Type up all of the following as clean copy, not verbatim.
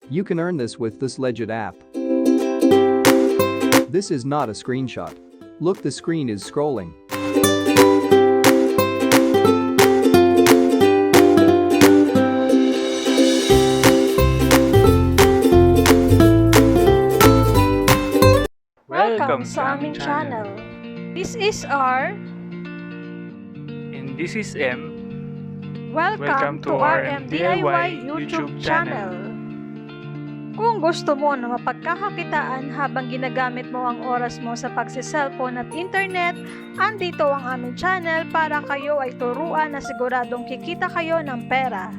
You can earn this with this legit app. This is not a screenshot. Look, the screen is scrolling. Welcome sa aming channel. This is R. And this is M. Welcome to r.m.diy YouTube channel. Kung gusto mo na mapagkakakitaan habang ginagamit mo ang oras mo sa pagse-cellphone at internet, andito ang aming channel para kayo ay turuan na siguradong kikita kayo ng pera.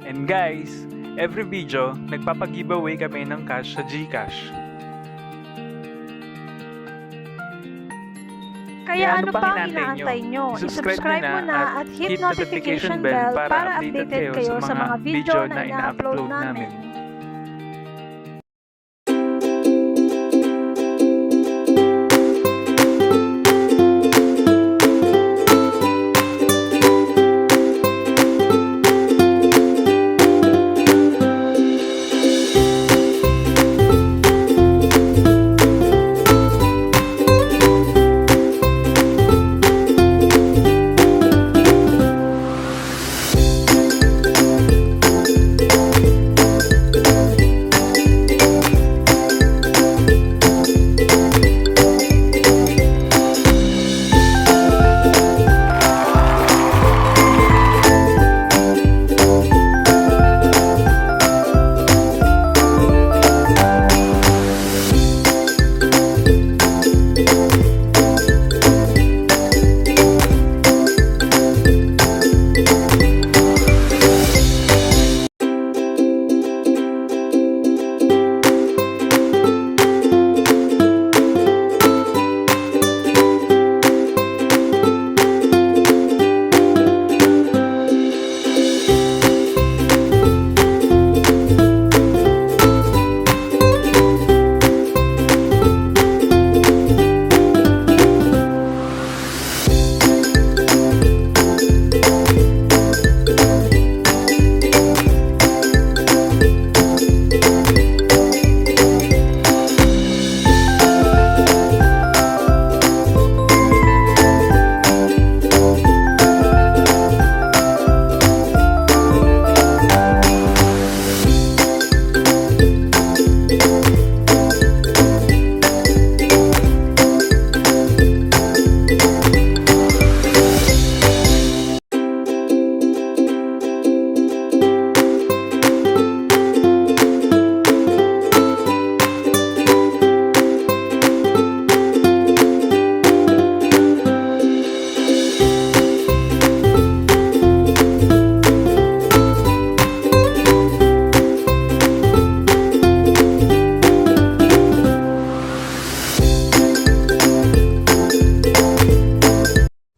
And guys, every video, nagpapag-giveaway kami ng cash sa Gcash. Kaya ano pa ang inaantay nyo? I-subscribe mo na at hit notification bell para updated kayo sa mga video na ina-upload namin.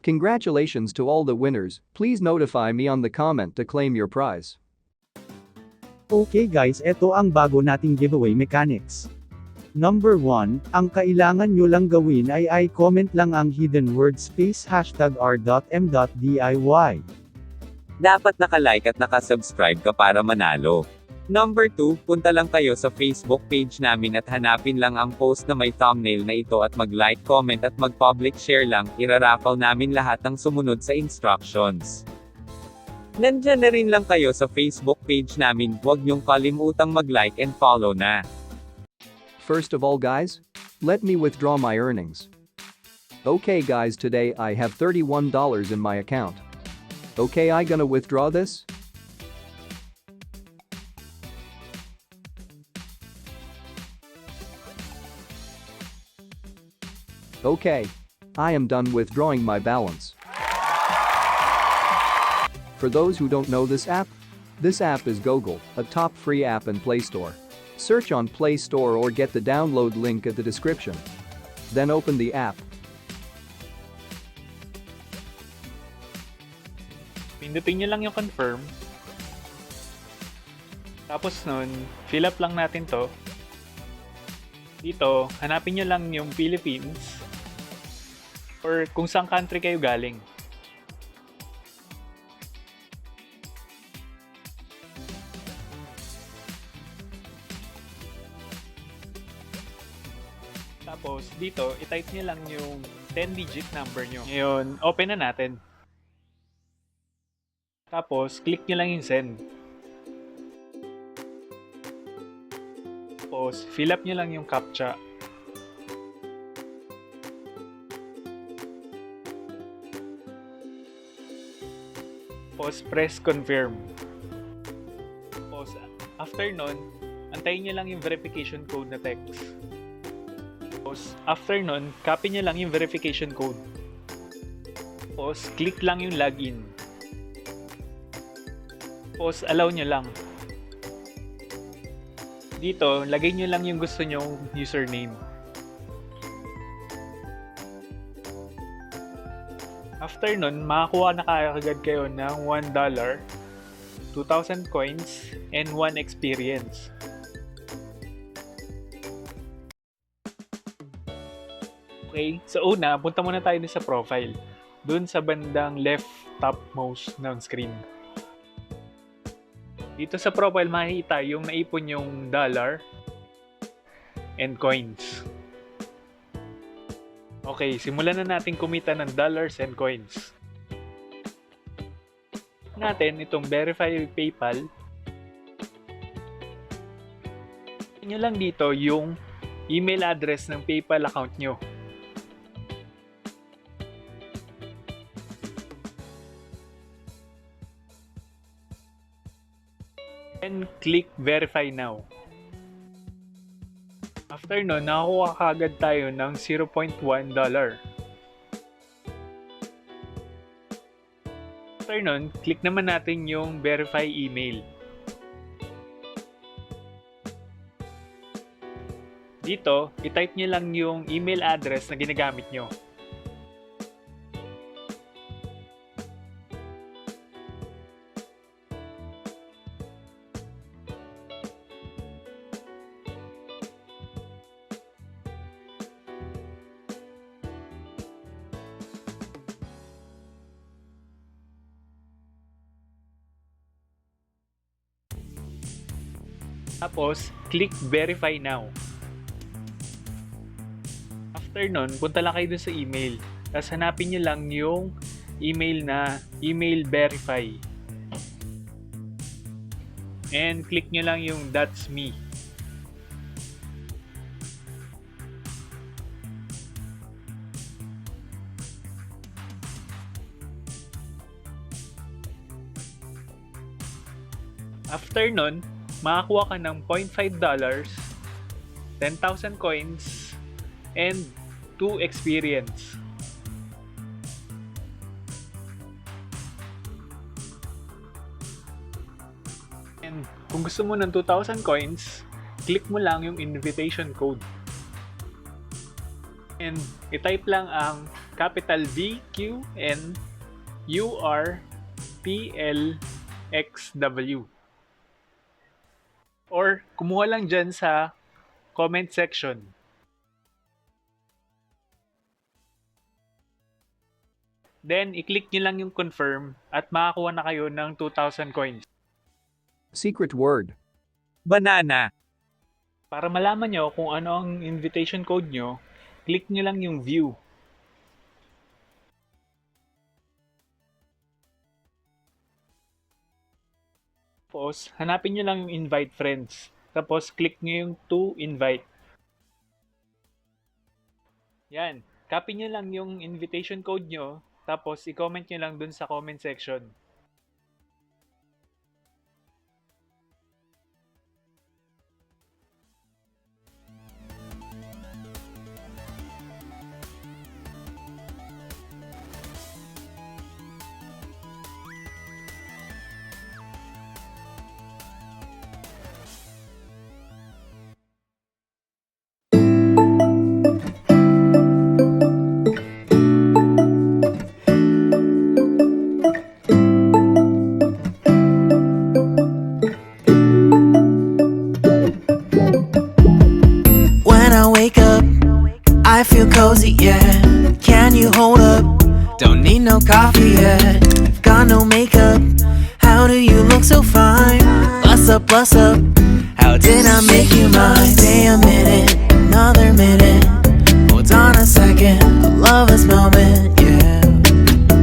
Congratulations to all the winners. Please notify me on the comment to claim your prize. Okay guys, eto ang bago nating giveaway mechanics. Number 1, ang kailangan nyo lang gawin ay i-comment lang ang hidden word space #r.m.diy. Dapat naka-like at naka-subscribe ka para manalo. Number 2, punta lang kayo sa Facebook page namin at hanapin lang ang post na may thumbnail na ito at mag-like, comment at mag-public share lang, iraraffle namin lahat ng sumunod sa instructions. Nandyan na rin lang kayo sa Facebook page namin, huwag niyong kalimutang mag-like and follow na. First of all guys, let me withdraw my earnings. Okay guys, today I have $31 in my account. Okay, I gonna withdraw this? Okay. I am done withdrawing my balance. For those who don't know this app is Google, a top free app in Play Store. Search on Play Store or get the download link at the description. Then open the app. Pindutin nyo lang yung confirm. Tapos nun, fill up lang natin to. Dito, hanapin nyo lang yung Philippines or kung saan country kayo galing. Tapos, dito, i-type nyo lang yung 10-digit number nyo. Ngayon, open na natin. Tapos, click nyo lang yung send. Tapos, fill up nyo lang yung CAPTCHA. Tapos, press confirm. Tapos, after nun, antayin nyo lang yung verification code na text. Tapos, after nun, copy nyo lang yung verification code. Tapos, click lang yung login. Tapos, allow nyo lang. Dito, lagay nyo lang yung gusto nyong username. After nun, makakuha na kaagad kayo ng $1, 2,000 coins, and 1 experience. Okay, sa una, punta muna tayo sa profile. Dun sa bandang left topmost ng screen. Dito sa profile, makikita yung naipon yung dollar and coins. Okay, simulan na natin kumita ng dollars and coins. Natin itong verify PayPal. Nyo lang dito yung email address ng PayPal account nyo. And click verify now. After nun, nakakuha kagad tayo ng $0.1. After nun, click naman natin yung verify email. Dito, i-type nyo lang yung email address na ginagamit nyo. Tapos, click verify now. After nun, punta lang kayo dun sa email. Tapos hanapin nyo lang yung email na email verify. And click nyo lang yung that's me. After nun, makakuha ka ng $0.5, 10,000 coins, and 2 experience. And kung gusto mo ng 2,000 coins, click mo lang yung invitation code. And i-type lang ang capital V, Q, N, U, R, P, L, X, W. Or kumuha lang dyan sa comment section. Then, i-click nyo lang yung confirm at makakuha na kayo ng 2,000 coins. Secret word. Banana. Para malaman nyo kung ano ang invitation code nyo, click nyo lang yung view. Tapos, hanapin nyo lang yung invite friends. Tapos, click nyo yung to invite. Yan. Copy nyo lang yung invitation code nyo. Tapos, i-comment nyo lang dun sa comment section. feel cozy, yeah. Can you hold up? Don't need no coffee yet. Got no makeup. How do you look so fine? Bust up, bust up. How did I make you mine? Stay a minute, another minute. second, I love this moment, yeah.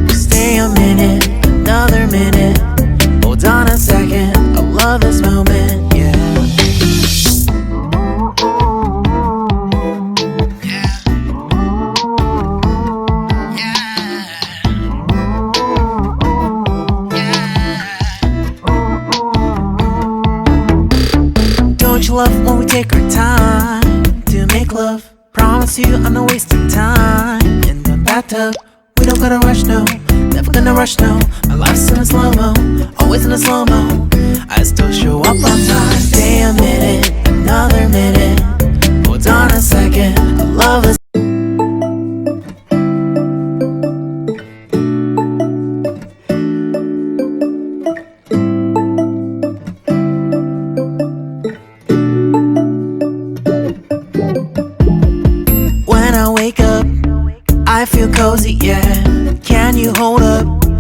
Stay a minute, another minute. Hold on a second, I love this moment, yeah. Don't you love when we take our time to make love? Promise you I'm not wasting time in the bathtub. We don't gotta rush, no, never gonna rush, no. My life's in a slow-mo, always in a slow-mo. I still show up on time. Stay a minute, another minute. Hold on a second, I love this. When I wake up, I feel cozy, yeah. Can you hold up?